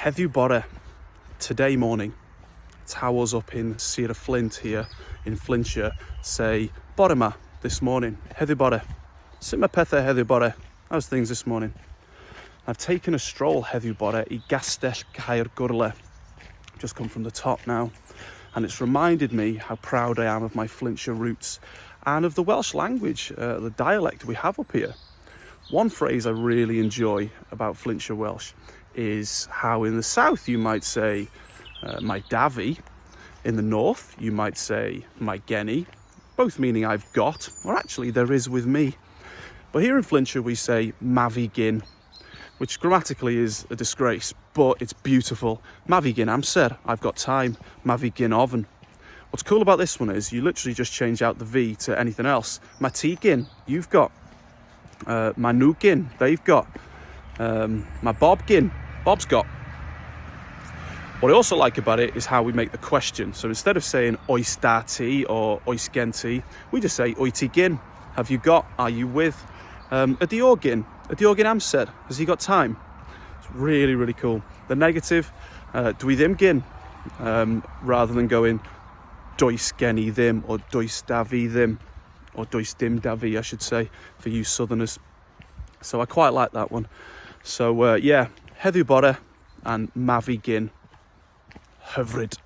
Heddiw bore, today morning. Towels up in Sir Flint here in Flintshire say bore ma this morning. Heddiw bore. Sut ma pethe heddiw bore? How's things this morning? I've taken a stroll heddiw bore I Gastell Caergwrle. Just come from the top now, and it's reminded me how proud I am of my Flintshire roots and of the Welsh language, the dialect we have up here. One phrase I really enjoy about Flintshire Welsh is how in the south you might say my davy, in the north you might say my genny, both meaning I've got, or actually there is with me. But here in Flintshire we say mafi gyn, which grammatically is a disgrace, but it's beautiful. Mafi gyn amser, I've got time. Mafi gyn ofn. What's cool about this one is you literally just change out the V to anything else. Ma ti gyn, you've got. Ma nhw gyn, they've got. Ma Bob gyn, Bob's got. What I also like about it is how we make the question. So instead of saying oes da ti or oes gen ti, we just say oi ti gyn. Have you got? Are you with? Ydi o gyn? Ydi o gyn amser? Has he got time? It's really, really cool. The negative, dwi ddim gyn, rather than going does gen I ddim or does da fi ddim, or does dim da fi, I should say, for you southerners. So I quite like that one. So yeah, heddiw bore and mafi gyn. Hyfryd.